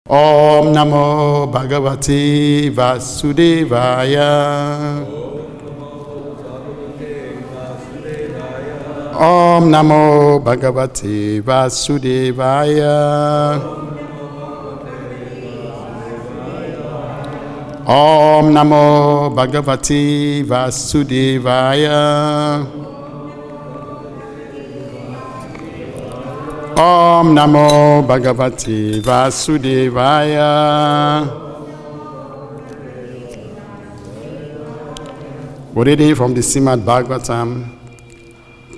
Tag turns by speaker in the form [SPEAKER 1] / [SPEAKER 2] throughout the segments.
[SPEAKER 1] Om Namo Bhagavate Vasudevaya. Om Namo Bhagavate Vasudevaya. Om Namo Bhagavate Vasudevaya. Om Namo Bhagavate Vasudevaya. We're reading from the Srimad Bhagavatam,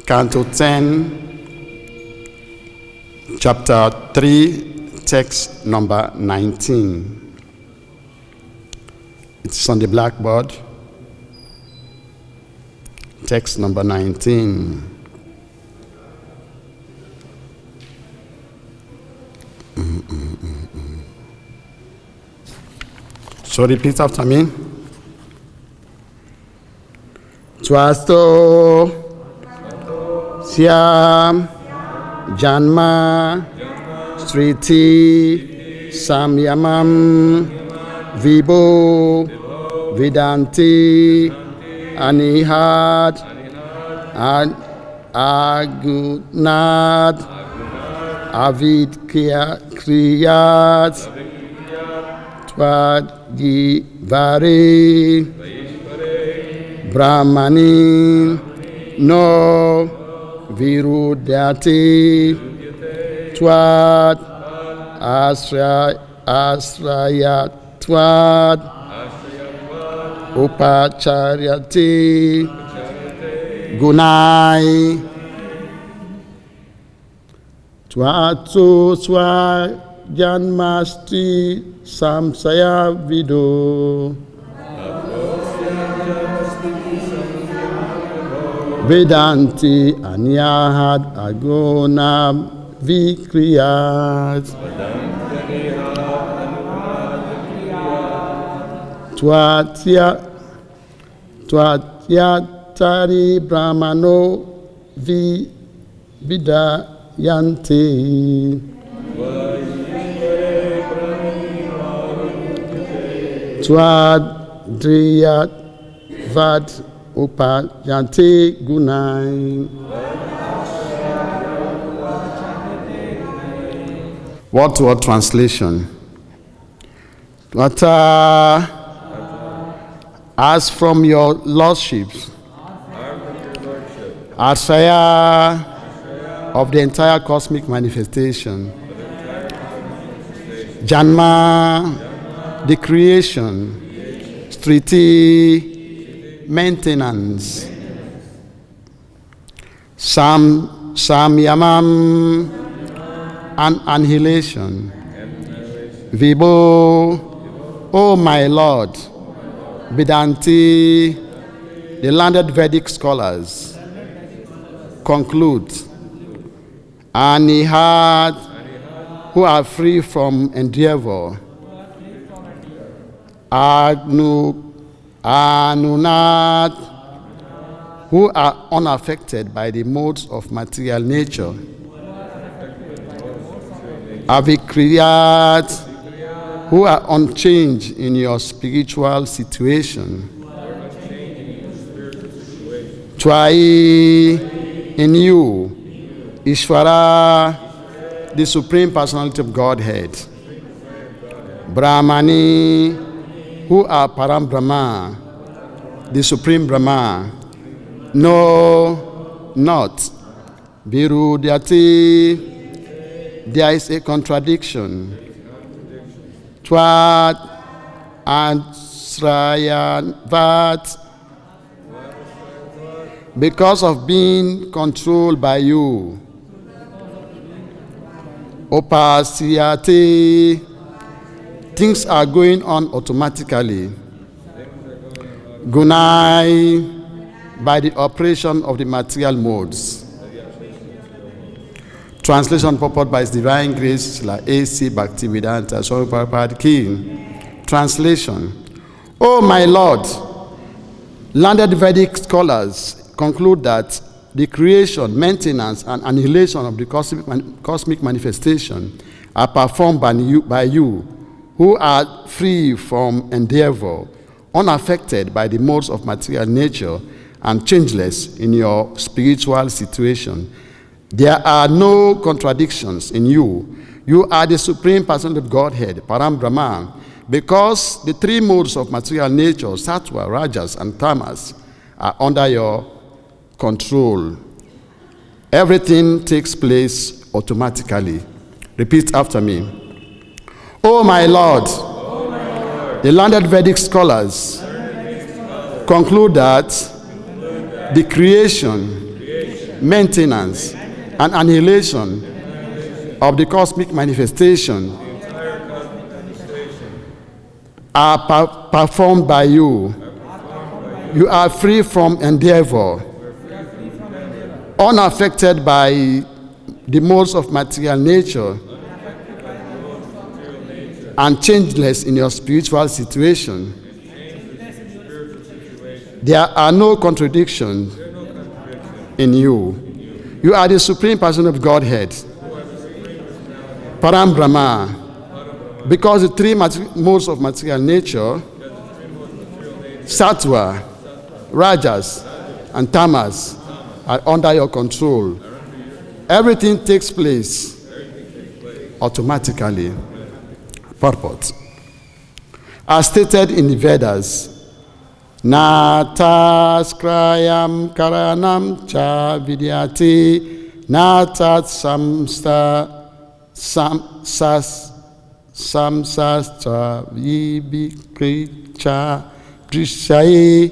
[SPEAKER 1] Canto 10, Chapter 3, text number 19. It's on the blackboard. Text number 19. So repeat after me. Twasto Syam Janma Sriti Samyamam Vibho Vedanti Anihad Agunad Avid Kriyat Twadgivari Brahmani No Virudati Twad Asrayatwad Upacharyati Gunai Twatso Janmasti Samsaya Vido Vedanti Anyahad Agona Vikriyat Twatyatari Brahmano Vidayanti Twadriyat Vad Upayanti Gunai. Word-to-word translation. As from your lordships, Ashraya of the entire cosmic manifestation, Janma, the creation, Striti, maintenance, Samyamam, and annihilation, Vibho, O my Lord, Vedanti, the learned Vedic scholars, conclude, Anihad, who are free from endeavor, Anunat, who are unaffected by the modes of material nature, Avikriyat, who are unchanged in your spiritual situation, Twai, in you, Ishvara, the Supreme Personality of Godhead, Brahmani, who are Param Brahma, the Supreme Brahma, no, not, Virudyati, there is a contradiction, Twat and Srayavat, because of being controlled by you, Opasyati, things are going on automatically, Gunai, by the operation of the material modes. Translation purport by His Divine Grace, A.C. Bhakti-Vedanta Swami Prabhupada King. Translation. Oh my Lord, learned Vedic scholars conclude that the creation, maintenance, and annihilation of the cosmic manifestation are performed by you, who are free from endeavor, unaffected by the modes of material nature, and changeless in your spiritual situation. There are no contradictions in you. You are the supreme person of Godhead, Param Brahman, because the three modes of material nature, Sattva, Rajas, and Tamas, are under your control. Everything takes place automatically. Repeat after me. Oh my Lord, the learned Vedic scholars conclude that the creation, maintenance, and annihilation of the cosmic manifestation are performed by you. You are free from endeavor, unaffected by the modes of material nature, and changeless in your spiritual situation. There are no contradictions in you. You are the supreme person of Godhead, Param Brahma, because the three modes of material nature, Sattva, Rajas, and Tamas, are under your control. Everything takes place automatically. Purport. As stated in the Vedas, Nata skrayam karanam cha vidyati natat samsastra vibhikricha drishai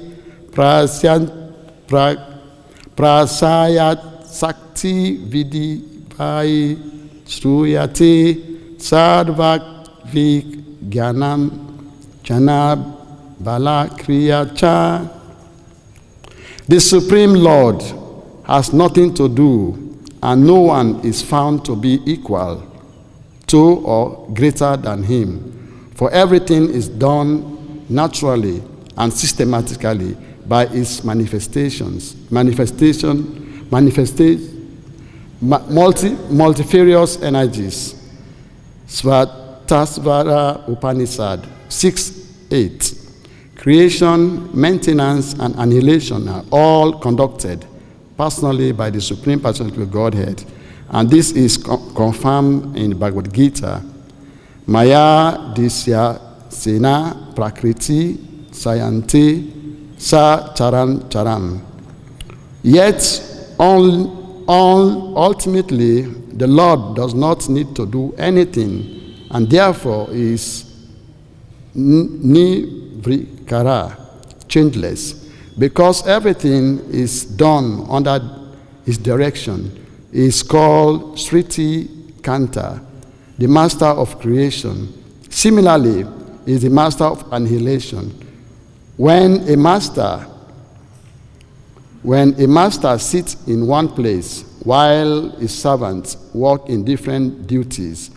[SPEAKER 1] prasayat sakti vidivai shruyati sadvak Vijnanam Janab Bala Kriyacha. The Supreme Lord has nothing to do, and no one is found to be equal to or greater than him. For everything is done naturally and systematically by its manifestations. Multifarious energies. Tasvara Upanishad 6:8. Creation, maintenance, and annihilation are all conducted personally by the Supreme Personality of Godhead. And this is confirmed in Bhagavad-Gita. Maya disya sena prakriti sayanti sa charan. Yet, ultimately, the Lord does not need to do anything, and therefore is nirvikara, changeless, because everything is done under his direction. He is called Sriti Kanta, the master of creation. Similarly, he is the master of annihilation. When a master sits in one place while his servants work in different duties,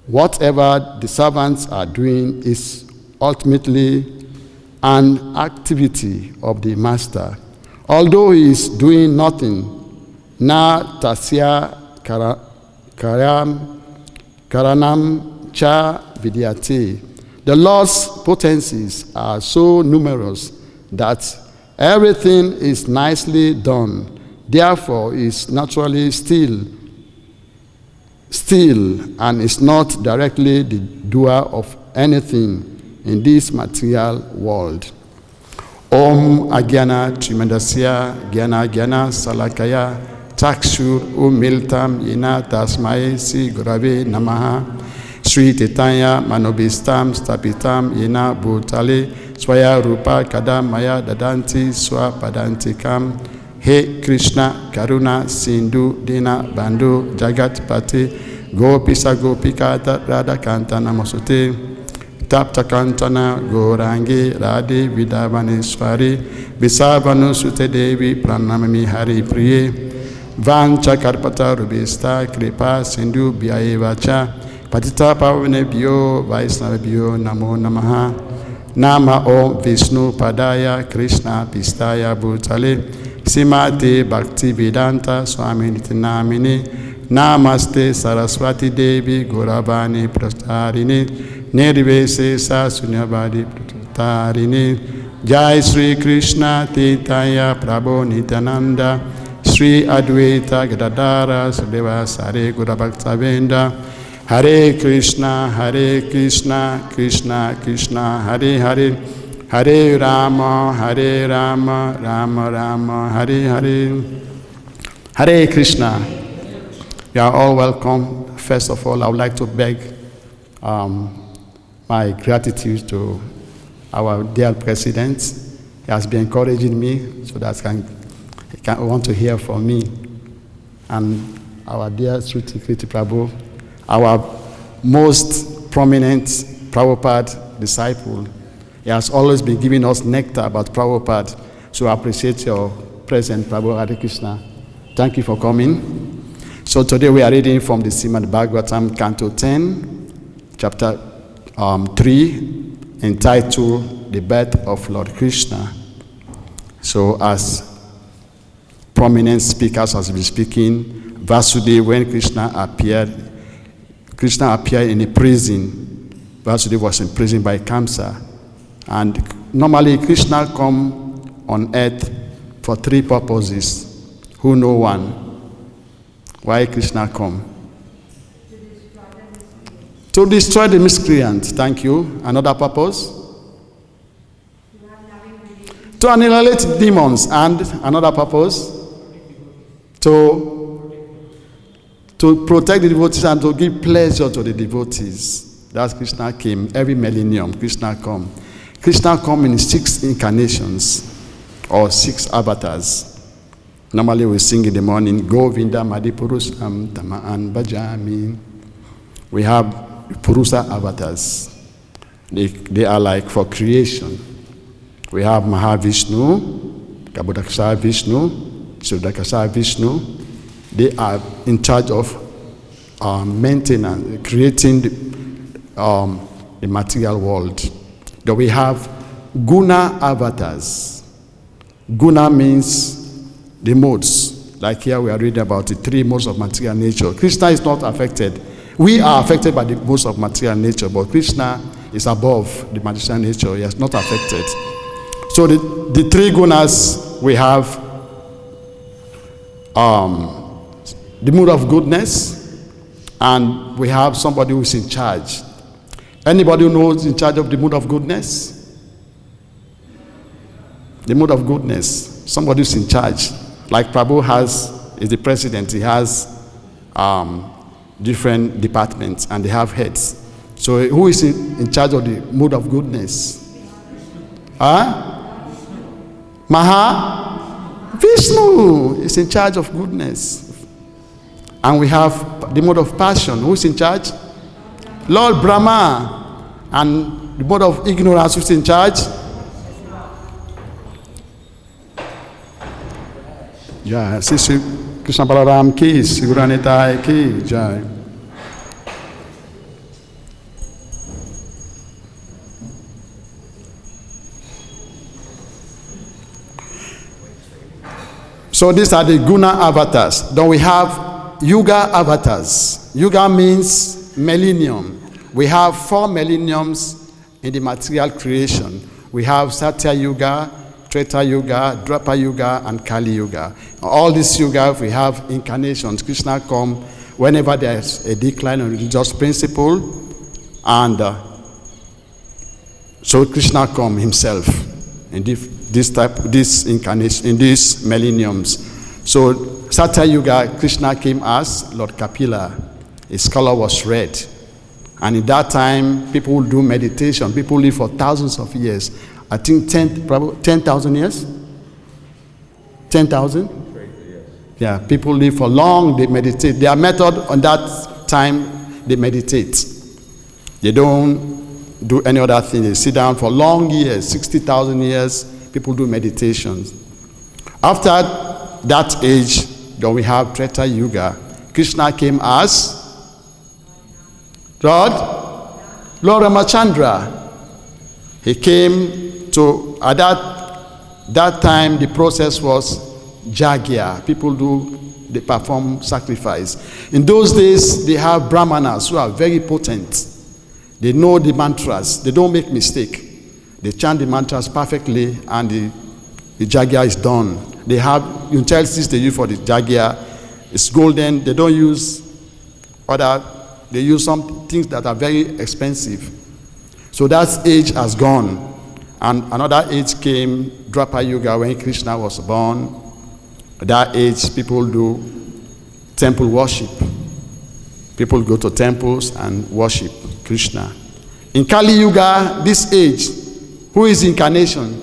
[SPEAKER 1] whatever the servants are doing is ultimately an activity of the master. Although he is doing nothing, na tasya karanam cha vidyate. The Lord's potencies are so numerous that everything is nicely done. Therefore, he is naturally still and is not directly the doer of anything in this material world. Om Agyana Trimandasya Gyana Salakaya Takshur Umiltam Yena Tasmai Si Gurave Namaha Sri Titanya Manobistam Stapitam Yena Bhutale Swaya Rupa Kadam Maya Dadanti Swa Padantikam He Krishna Karuna Sindhu Dina Bandhu Jagat Pati Gopisa Gopika Radha Kantana Mosute Tapta Kantana Gorangi Radhe Vidavaneswari Visavanu Sute Devi Pranamami Hari Priye Vancha Karpata Rubista Kripa Sindhu Bhyayevacha Patita Pavane Bhyo Vaisnava Bhyo Namo Namaha Nama Om Vishnu Padaya Krishna Pistaya Bhutale Simate Bhakti Vedanta Swami Nitinamini Namaste Saraswati Devi Gauravani Prastarini Nirvese Sasunyabadi Tarini, Jai Sri Krishna Titaya Prabhu Nityananda, Sri Advaita Gadadara Sudeva Sare Gura Bhakta Venda, Hare Krishna, Krishna Krishna, Hare Hare, Hare Rama, Rama Rama, Hare Hare. Hare Krishna. You are all welcome. First of all, I would like to beg my gratitude to our dear president. He has been encouraging me so that he can want to hear from me. And our dear Sri Kriti Prabhu, our most prominent Prabhupada disciple. He has always been giving us nectar about Prabhupada. So I appreciate your presence, Prabhu. Hare Krishna. Thank you for coming. So today we are reading from the Srimad Bhagavatam, Canto 10, Chapter 3, entitled The Birth of Lord Krishna. So as prominent speakers has been speaking, Vasudeva, when Krishna appeared in a prison. Vasudeva was imprisoned by Kamsa. And normally Krishna come on earth for three purposes. Who know one? Why Krishna come? To destroy the miscreant. Thank you. Another purpose? To annihilate demons. And another purpose? To protect the devotees and to give pleasure to the devotees. That's Krishna came. Every millennium, Krishna come. Krishna come in 6 incarnations or 6 avatars. Normally we sing in the morning, Govinda Madhipurusam Tamaan Bhajami. We have Purusa avatars. They are like for creation. We have Mahavishnu, Kabudakasa Vishnu, Sudakasa Vishnu. They are in charge of maintenance, creating the material world. Then we have Guna Avatars. Guna means the modes. Like here we are reading about the 3 modes of material nature. Krishna is not affected. We are affected by the modes of material nature, but Krishna is above the material nature. He is not affected. So the 3 gunas we have the mood of goodness, and we have somebody who is in charge. Anybody who knows in charge of the mood of goodness? The mood of goodness. Somebody who's in charge. Like Prabhu is the president. He has different departments and they have heads. So who is in charge of the mood of goodness? Vishnu is in charge of goodness. And we have the mode of passion. Who's in charge? Lord Brahma. And the mode of ignorance, who's in charge? Jai. Sisi Krishna Balaram ki, Siguranitai ki, Jai. So these are the Guna Avatars. Then we have Yuga Avatars. Yuga means millennium. We have 4 millenniums in the material creation. We have Satya Yuga, Treta Yuga, Dwapara Yuga, and Kali Yuga. All these yugas, we have incarnations. Krishna come whenever there's a decline in religious principle, and so Krishna come himself in this incarnation, in these millenniums. So Satya Yuga, Krishna came as Lord Kapila. His color was red. And in that time, people would do meditation. People live for thousands of years. I think 10,000 years? 10,000? Yeah, people live for long, they meditate. Their method on that time, they meditate. They don't do any other thing. They sit down for long years, 60,000 years, people do meditations. After that age, then we have Treta Yuga. Krishna came as Lord Ramachandra. He came to, at that time, the process was Jagya. People they perform sacrifice. In those days, they have Brahmanas who are very potent. They know the mantras. They don't make mistake. They chant the mantras perfectly, and the jagya is done. They have utensils they use for the jagya. It's golden. They don't use other. They use some things that are very expensive. So that age has gone. And another age came, Dwapara Yuga, when Krishna was born. At that age, people do temple worship. People go to temples and worship Krishna. In Kali Yuga, this age, who is incarnation?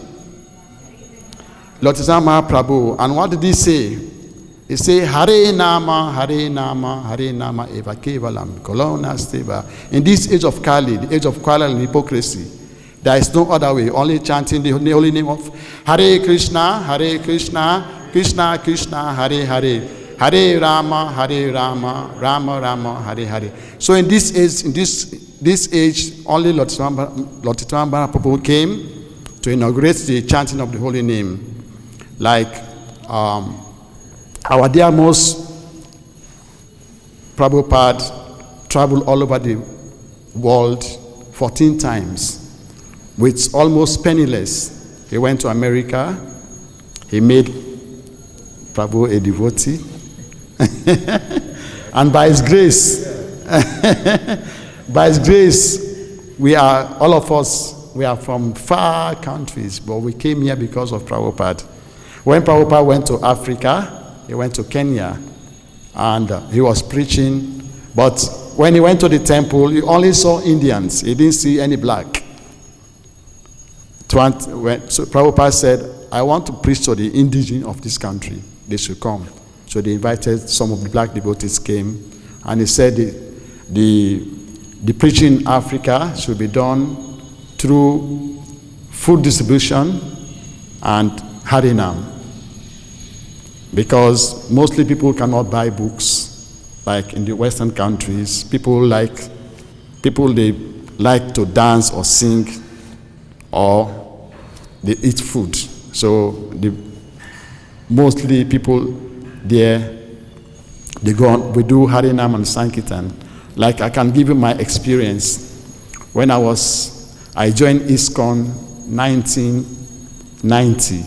[SPEAKER 1] Lord Mahaprabhu. And what did he say? He said, Hare Nama, Hare Nama, Hare Nama, Eva Kevalam, Kolona Steva. In this age of Kali, the age of quarrel and hypocrisy, there is no other way, only chanting the holy name of Hare Krishna, Krishna Krishna, Hare Hare, Hare Rama, Rama Rama, Hare Hare. So in this age, this age, only Lord Mahaprabhu came to inaugurate the chanting of the holy name. Like our dear most Prabhupada traveled all over the world 14 times with almost penniless. He went to America. He made Prabhu a devotee. And by his grace, we are, all of us, we are from far countries, but we came here because of Prabhupada. When Prabhupada went to Africa, he went to Kenya, and he was preaching. But when he went to the temple, he only saw Indians. He didn't see any black. So Prabhupada said, I want to preach to the indigenous of this country. They should come. So they invited some of the black devotees came, and he said the preaching in Africa should be done through food distribution and Harinam. Because mostly people cannot buy books, like in the Western countries. People they like to dance or sing, or they eat food. So mostly people there, they go on, we do Harinam and Sankirtan. Like I can give you my experience. When I joined ISKCON 1990.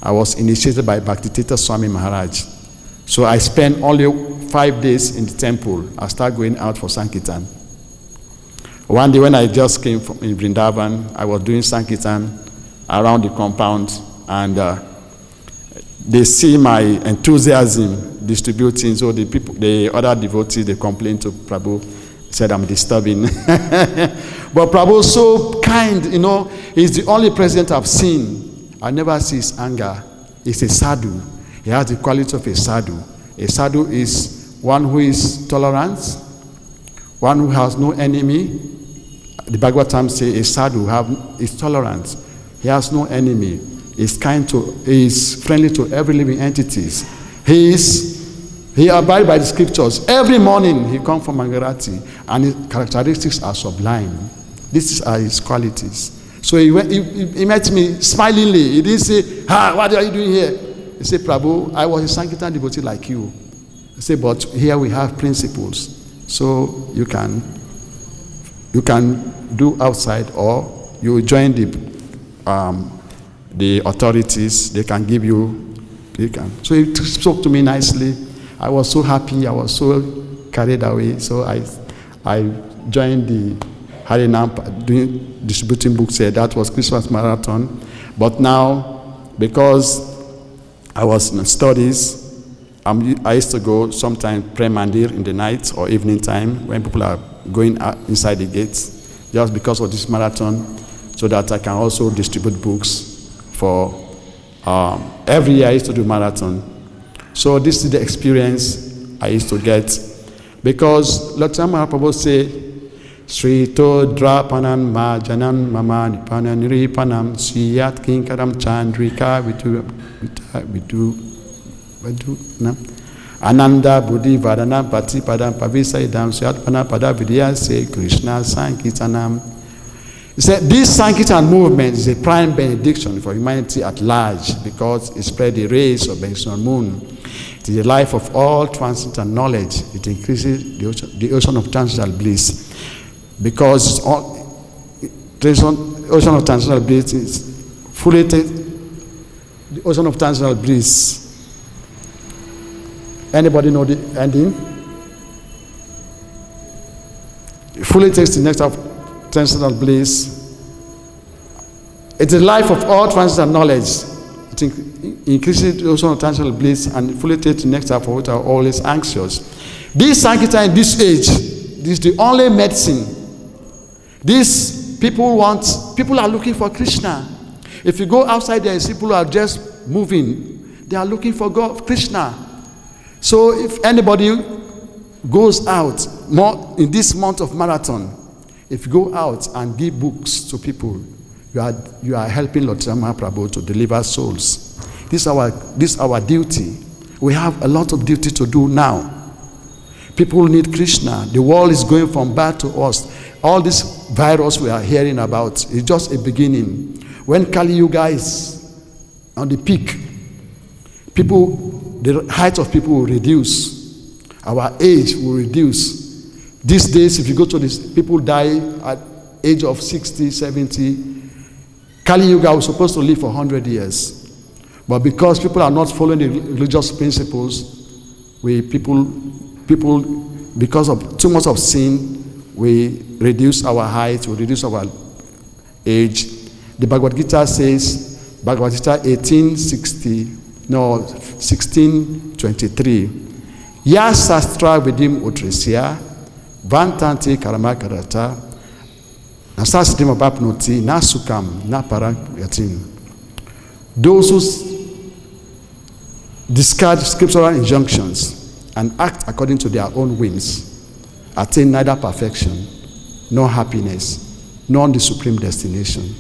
[SPEAKER 1] I was initiated by Bhakti-yoga Swami Maharaj. So I spent only 5 days in the temple. I started going out for Sankirtan. One day when I just came from in Vrindavan, I was doing Sankirtan around the compound, and they see my enthusiasm distributing. So the other devotees, they complained to Prabhu, said I'm disturbing. But Prabhu is so kind, he's the only president I've seen. I never see his anger. He's a sadhu. He has the quality of a sadhu. A sadhu is one who is tolerant, one who has no enemy. The Bhagavatam says a sadhu is tolerant. He has no enemy. He's he's friendly to every living entities. He abides by the scriptures. Every morning he comes from Mangarati, and his characteristics are sublime. These are his qualities. So he met me smilingly. He didn't say, what are you doing here? He said, Prabhu, I was a Sankirtan devotee like you. He said, but here we have principles. So you can do outside, or you join the authorities. They can give you. So he spoke to me nicely. I was so happy. I was so carried away. So I joined the Harinam, distributing books here. That was Christmas marathon. But now, because I was in studies, I used to go sometimes pray mandir in the night or evening time when people are going inside the gates, just because of this marathon, so that I can also distribute books for every year I used to do marathon. So this is the experience I used to get, because Lord Mahaprabhu said, Srito Drapanan Majanan Mamani Pananri Panam Siyat Kinkaram Chandrika Vidu Ananda Buddhi Vadana Pati Padam Pavisa Idam Siyat Pana Pada Vidya say Krishna Sankirtanam. He said this Sankirtan movement is a prime benediction for humanity at large, because it spread the rays of the moon. It is the life of all transcendental knowledge. It increases the ocean of transcendental bliss. because ocean of transitional bliss is fully the ocean of transitional bliss. Anybody know the ending? It fully takes the next of transitional bliss. It's the life of all transitional knowledge. It increases the ocean of transitional bliss and fully takes the next of what are always anxious. This Sankirtan in this age, this is the only medicine. These people are looking for Krishna. If you go outside there and see people are just moving, they are looking for God, Krishna. So if anybody goes out more in this month of marathon, if you go out and give books to people, you are helping Lord Mahaprabhu to deliver souls. This is our duty. We have a lot of duty to do now. People need Krishna. The world is going from bad to worse. All this virus we are hearing about is just a beginning. When Kali Yuga is on the peak, the height of people will reduce. Our age will reduce. These days, if you go to this, people die at age of 60, 70. Kali Yuga was supposed to live for 100 years. But because people are not following the religious principles, people, because of too much of sin, we reduce our height, we reduce our age. The Bhagavad-Gita says, Bhagavad-Gita 16:23. Ya sastra vidim utrisya, vantanti karamakarata, nasasidim abapnoti, nasukam, naparagatin. Those who discard scriptural injunctions and act according to their own whims attain neither perfection nor happiness nor the supreme destination.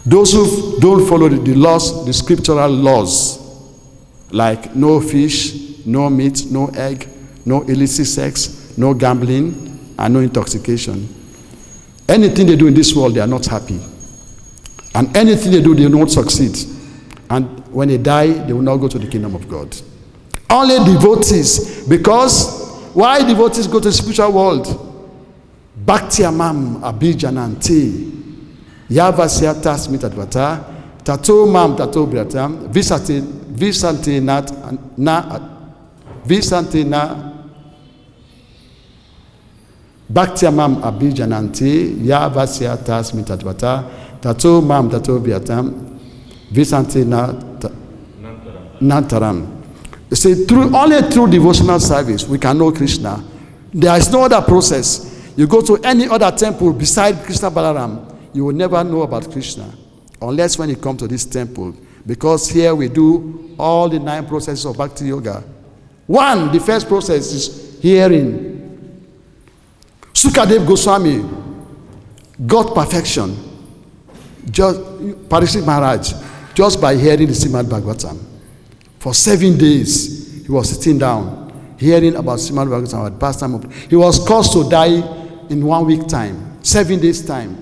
[SPEAKER 1] Those who don't follow the laws, the scriptural laws, like no fish, no meat, no egg, no illicit sex, no gambling, and no intoxication. Anything they do in this world, they are not happy. And anything they do, they will not succeed. And when they die, they will not go to the kingdom of God. Only devotees, because why devotees go to the spiritual world? Bhakti-yamam abhijananti yavasya smitadvata tato mam tato briatam visante na Bhakti-yamam abhijananti yavasya smitadvata tato mam tato briatam visante na nantaram. You see, only through devotional service we can know Krishna. There is no other process. You go to any other temple beside Krishna Balaram, you will never know about Krishna unless when you come to this temple, because here we do all the 9 processes of bhakti-yoga. The first process is hearing. Sukadev Goswami got perfection, just Parikshit Maharaj, just by hearing the Srimad Bhagavatam. For 7 days, he was sitting down, hearing about Srimad Bhagavatam at pastime. He was caused to die in 1 week time, 7 days time,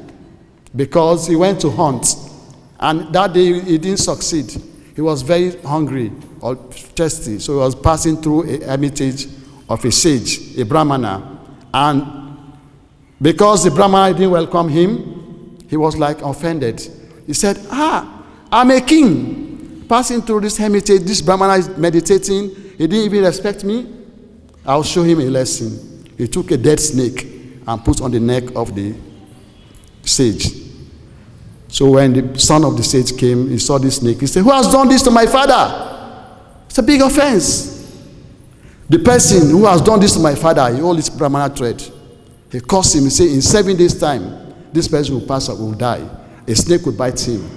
[SPEAKER 1] because he went to hunt. And that day, he didn't succeed. He was very hungry or thirsty, so he was passing through a hermitage of a sage, a Brahmana. And because the Brahmana didn't welcome him, he was like offended. He said, I'm a king. Passing through this hermitage, this Brahmana is meditating. He didn't even respect me. I'll show him a lesson. He took a dead snake and put on the neck of the sage. So when the son of the sage came, he saw this snake. He said, who has done this to my father? It's a big offense. The person who has done this to my father, he holds his Brahmana thread. He cursed him. He said, in 7 days' time, this person will pass out, will die. A snake would bite him.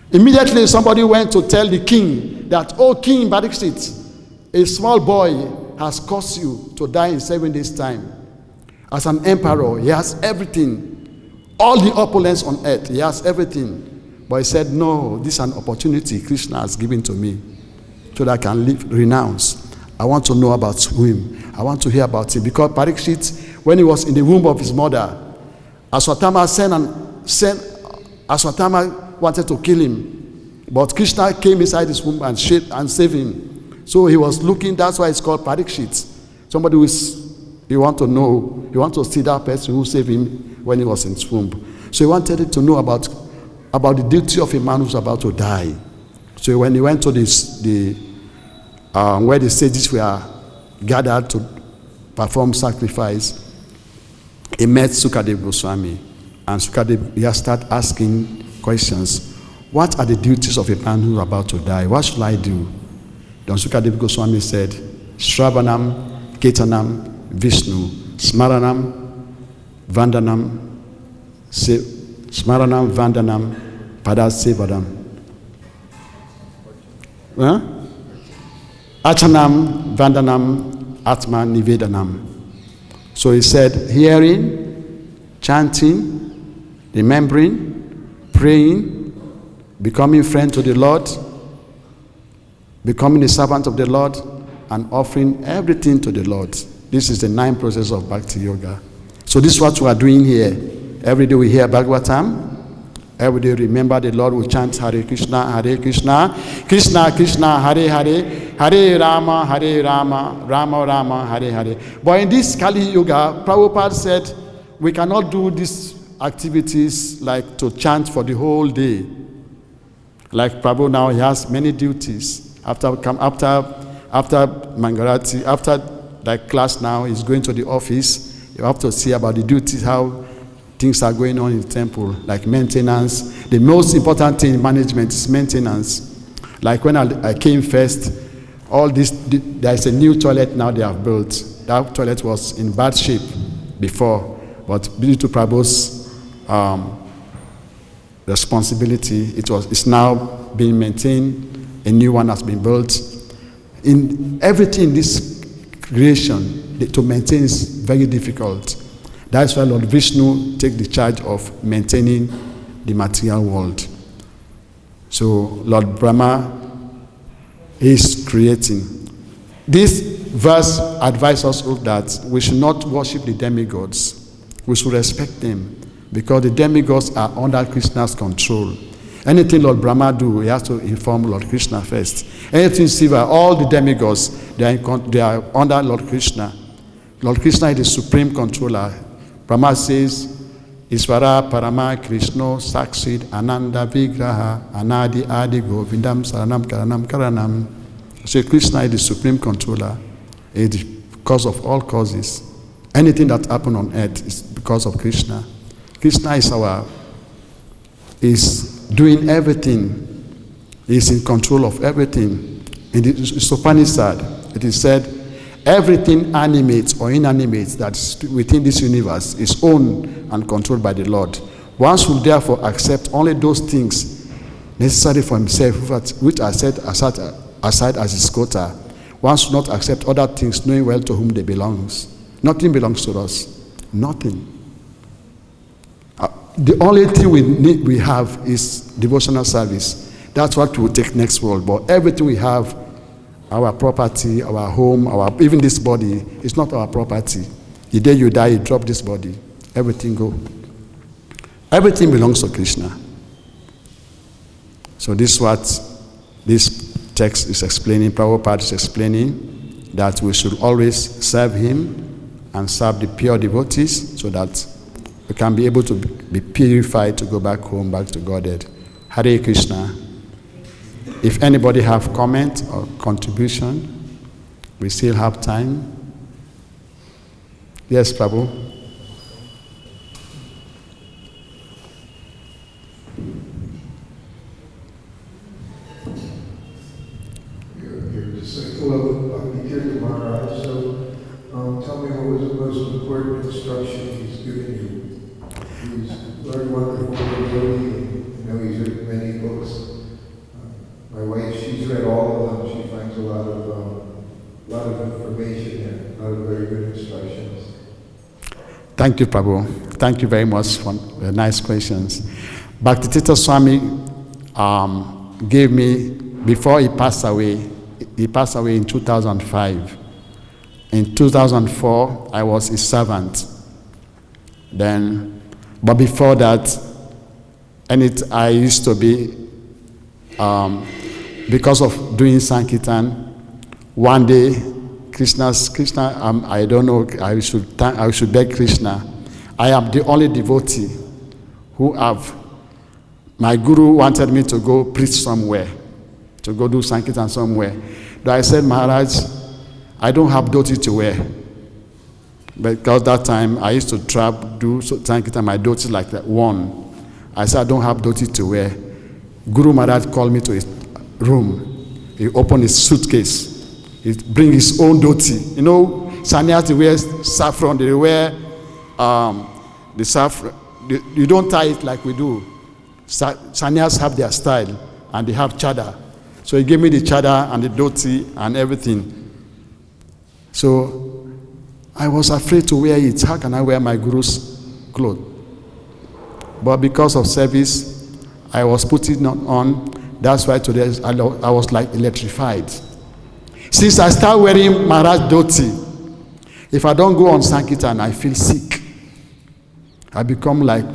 [SPEAKER 1] Immediately, somebody went to tell the king that, oh, King Parikshit, a small boy has caused you to die in 7 days' time. As an emperor, he has everything. All the opulence on earth, he has everything. But he said, no, this is an opportunity Krishna has given to me so that I can live, renounce. I want to know about him. I want to hear about him. Because Parikshit, when he was in the womb of his mother, Aswatthama wanted to kill him. But Krishna came inside his womb and saved him. So he was looking, that's why it's called Parikshit. Somebody who is You want to know, you want to see that person who saved him when he was in his womb. So he wanted him to know about the duty of a man who's about to die. So when he went to where the sages were gathered to perform sacrifice, he met Sukadeva Goswami. And Sukadeva started asking questions. What are the duties of a man who is about to die? What should I do? Then Sukadeva Goswami said, Shravanam, Kirtanam, Vishnu, Smaranam, Vandanam, Smaranam, Vandanam, Padasevadam. Achanam, Vandanam, Atma, Nivedanam. So he said, hearing, chanting, remembering, praying, becoming friend to the Lord, becoming a servant of the Lord, and offering everything to the Lord. This is the 9th process of bhakti-yoga. So this is what we are doing here. Every day we hear Bhagavatam. Every day remember the Lord. We chant Hare Krishna, Krishna Krishna, Hare Hare, Hare Rama, Rama Rama, Hare Hare. But in this Kali Yuga, Prabhupada said we cannot do these activities like to chant for the whole day. Like Prabhu now, he has many duties. After Mangalati, after that class now, he's going to the office. You have to see about the duties, how things are going on in the temple, like maintenance. The most important thing in management is maintenance. Like when I came first, all this, there's a new toilet now they have built. That toilet was in bad shape before, but due to Prabhu's responsibility, it's now being maintained. A new one has been built. In everything in this creation, to maintain is very difficult. That's why Lord Vishnu takes the charge of maintaining the material world. So Lord Brahma is creating. This verse advises us that we should not worship the demigods. We should respect them because the demigods are under Krishna's control. Anything Lord Brahma do, he has to inform Lord Krishna first. Anything Shiva, all the demigods, they are under Lord Krishna. Lord Krishna is the supreme controller. Brahma says, Isvara Parama Krishna Sakshid Ananda Vigraha Anadi Adi Govindam Saranam Karanam Karanam. So Krishna is the supreme controller. It is the cause of all causes. Anything that happens on earth is because of Krishna. Krishna is doing everything. He is in control of everything. In the Upanishad, it is said, everything animate or inanimate that's within this universe is owned and controlled by the Lord. One should therefore accept only those things necessary for himself, which are set aside as his quota. One should not accept other things, knowing well to whom they belong. Nothing belongs to us. Nothing. The only thing we have is devotional service. That's what we'll take next world. But everything we have, our property, our home, even this body, is not our property. The day you die, you drop this body. Everything go. Everything belongs to Krishna. So this is what this text is explaining. Prabhupada is explaining that we should always serve him and serve the pure devotees so that we can be able to be purified to go back home, back to Godhead. Hare Krishna. If anybody have comment or contribution, we still have time. Yes, Prabhu.
[SPEAKER 2] You're disciple of Bhakti-yoga Maharaj, so tell me what was the most important instruction he's given you. He's very wonderful yogi. I know he's written many books. My wife, she's read all of them. She finds a lot of information there, a lot of very good instructions.
[SPEAKER 1] Thank you, Prabhu. Thank you very much for the nice questions. Bhakti Swami gave me, before he passed away in 2005. In 2004, I was his servant. But before that, I used to be, because of doing Sankirtan, one day Krishna, I don't know, I should beg Krishna. I am the only devotee who my guru wanted me to go preach somewhere, to go do Sankirtan somewhere. But I said, Maharaj, I don't have dhoti to wear. Because that time I used to travel, do Sankirtan, my dhoti like that one. I said, I don't have dhoti to wear. Guru Maharaj called me to his room. He opened his suitcase. He bring his own dhoti. You know, sannyas, they wear saffron, they wear the saffron. You don't tie it like we do. Sannyas have their style, and they have chada. So he gave me the chada and the dhoti and everything. So I was afraid to wear it. How can I wear my guru's clothes? But because of service, I was putting it on. That's why today I was like electrified. Since I started wearing Maharaj dhoti, if I don't go on Sankirtan, I feel sick. I become like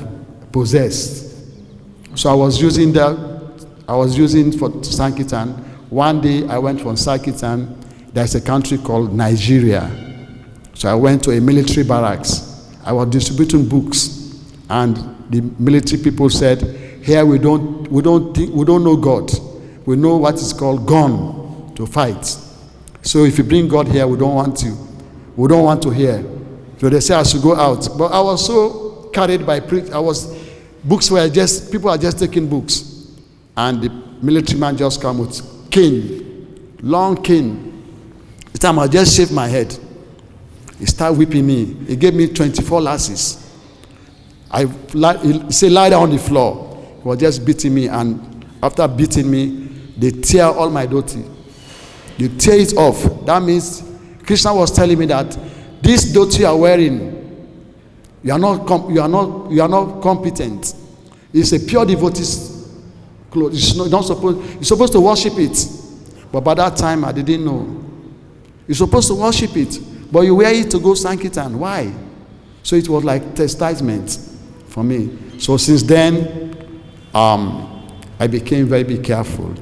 [SPEAKER 1] possessed. So I was using for Sankirtan. One day I went from Sankirtan. There's a country called Nigeria. So I went to a military barracks. I was distributing books, and the military people said, "Here we don't know God. We know what is called gun to fight. So if you bring God here, we don't want to. We don't want to hear." So they said I should go out. But I was so carried by people are just taking books, and the military man just come with cane, long cane. This time I just shaved my head. He started whipping me. He gave me 24 lashes. He said, lie down on the floor. He was just beating me, and after beating me, they tear all my dhoti. They tear it off. That means Krishna was telling me that this dhoti you are wearing, you are not competent. It's a pure devotee's clothes. You're supposed to worship it. But by that time, I didn't know. You're supposed to worship it, but you wear it to go Sankirtan. Why? So it was like chastisement for me. So since then, I became very careful.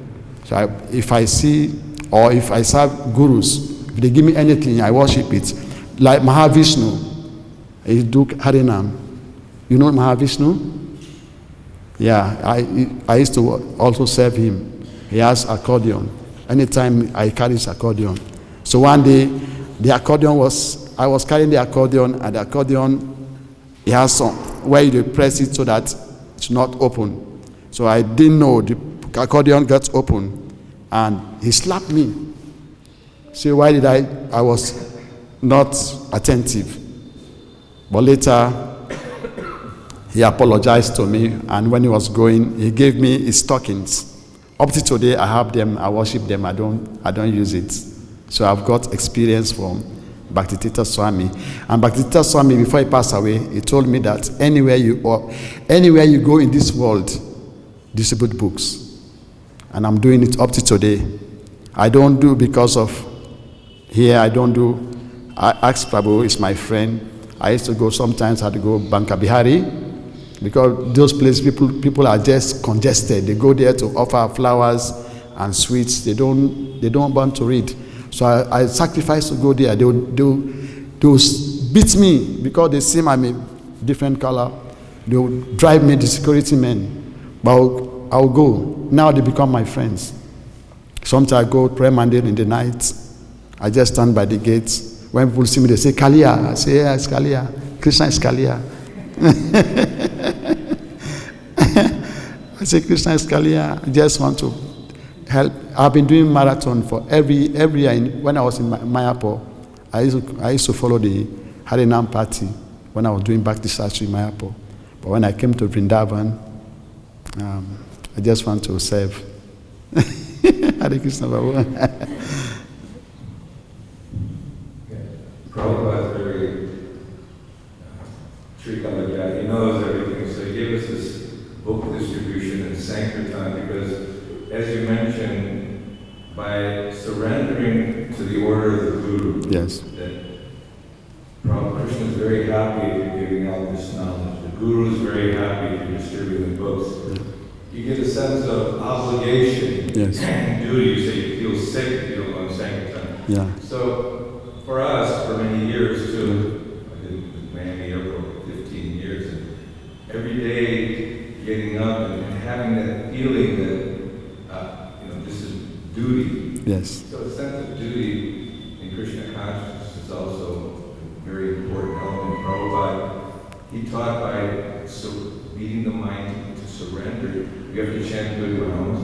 [SPEAKER 1] So if I see or if I serve gurus, if they give me anything, I worship it. Like Mahavishnu, he do Harinam. You know Mahavishnu? Yeah, I used to also serve him. He has accordion. Anytime I carry his accordion. So one day, I was carrying the accordion, and the accordion, it has some where you press it so that it's not open. So I didn't know the accordion got open, and he slapped me. See, why did I was not attentive. But later, he apologized to me, and when he was going, he gave me his stockings. Up to today, I have them, I worship them, I don't use it. So I've got experience from Bhakti-yoga Swami. And Bhakti-yoga Swami, before he passed away, he told me that anywhere you go in this world, distribute books. And I'm doing it up to today. I don't do because of here, I don't do. I ask Prabhu, is my friend. I used to go, sometimes I had to go Banka Bihari, because those places people are just congested. They go there to offer flowers and sweets. They don't want to read. So I sacrifice to go there. They'll beat me because they see I'm a different color. They'll drive me, the security men. But I'll go. Now they become my friends. Sometimes I go pray mandate in the night. I just stand by the gates. When people see me, they say, Kalia. I say, yeah, it's Kalia. Krishna is Kalia. I say, Krishna is Kalia. I just want to help. I've been doing marathon for every year. When I was in Mayapur, I used to follow the Harinam party when I was doing Bhakti Shastri in Mayapur. But when I came to Vrindavan, I just want to serve. Hare Krishna Babu.
[SPEAKER 3] Prabhupada is very Sri-Kalagya. He knows everything. So he gave us this book distribution in Sankirtan because, as you mentioned, by surrendering to the order of the Guru,
[SPEAKER 1] yes,
[SPEAKER 3] that Prabhupada Krishna is very happy if you're giving out this knowledge. The Guru is very happy if you're distributing books. You get a sense of obligation
[SPEAKER 1] yes,
[SPEAKER 3] and duty, so you feel sick if you don't go on Sankirtan.
[SPEAKER 1] Yeah.
[SPEAKER 3] So for us, for many years too, I did with Miami Airport for 15 years, and every day getting up and having that feeling that, this is duty.
[SPEAKER 1] Yes.
[SPEAKER 3] So a sense of duty in Krishna consciousness is also a very important element. Prabhupada, he taught by beating the mind to surrender. You have to chant good rounds.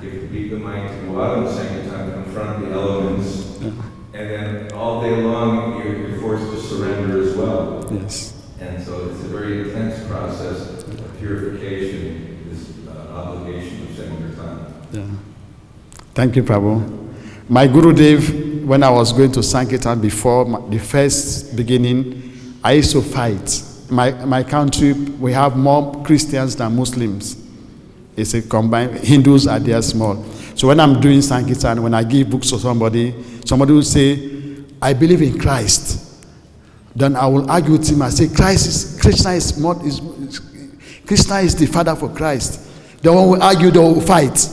[SPEAKER 3] You have to beat the mind to go out on the Sankirtan, confront the elements.
[SPEAKER 1] Yeah.
[SPEAKER 3] And then all day long, you're forced to surrender as well.
[SPEAKER 1] Yes.
[SPEAKER 3] And so it's a very intense process of purification, this obligation of Sankirtan.
[SPEAKER 1] Yeah. Thank you, Prabhu. My Gurudev, when I was going to Sankirtan before the first beginning, I used to fight. My country, we have more Christians than Muslims. It's a combined, Hindus are there small. So when I'm doing Sankirtan, when I give books to somebody will say, I believe in Christ. Then I will argue with him. I say, Krishna is the father for Christ. Then when we argue, they will fight.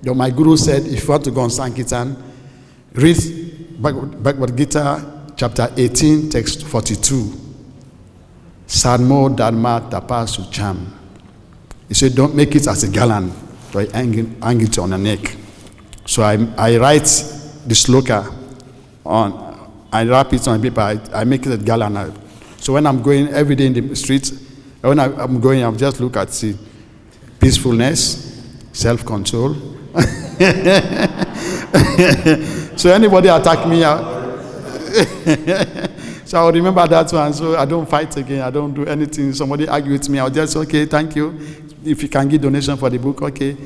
[SPEAKER 1] Then my guru said, if you want to go on Sankirtan, read Bhagavad-Gita, chapter 18, text 42. Sadmo Dharma Tapa Sucham. He said, don't make it as a garland, so I hang it on the neck. So I write the sloka on, I wrap it on paper, I make it a garland. So when I'm going every day in the street, when I'm going, I'll just look at see peacefulness, self-control. So anybody attack me, so I'll remember that one, so I don't fight again, I don't do anything. Somebody argue with me, I'll just say, okay, thank you. If you can give donation for the book, okay.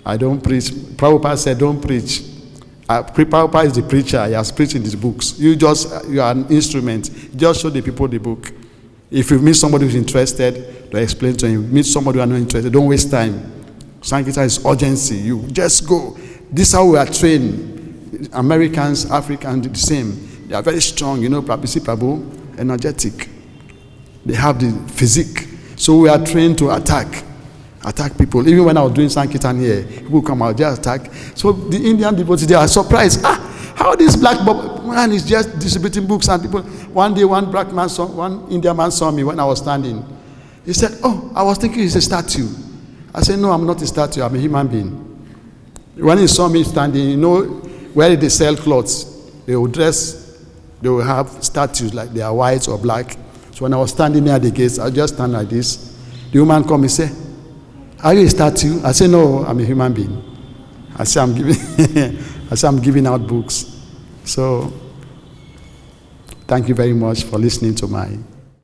[SPEAKER 1] I don't preach. Prabhupada said, don't preach. Prabhupada is the preacher, he has preached in his books. You are an instrument. Just show the people the book. If you meet somebody who's interested, to explain to him. Meet somebody who are not interested, don't waste time. Sankirtan is urgency. You just go. This is how we are trained. Americans, Africans, the same. They are very strong, Prabhu, energetic. They have the physique. So we are trained to attack people. Even when I was doing Sankirtan here, people come out, just attack. So the Indian devotees, they are surprised. How this black man is just distributing books and people. One day, one Indian man saw me when I was standing. He said, oh, I was thinking he's a statue. I said, no, I'm not a statue, I'm a human being. When he saw me standing, where they sell clothes, they will have statues like they are white or black. So when I was standing near the gates, I just stand like this. The woman come and say, are you a statue? I say, no, I'm a human being. I say, I'm giving out books. So, thank you very much for listening to my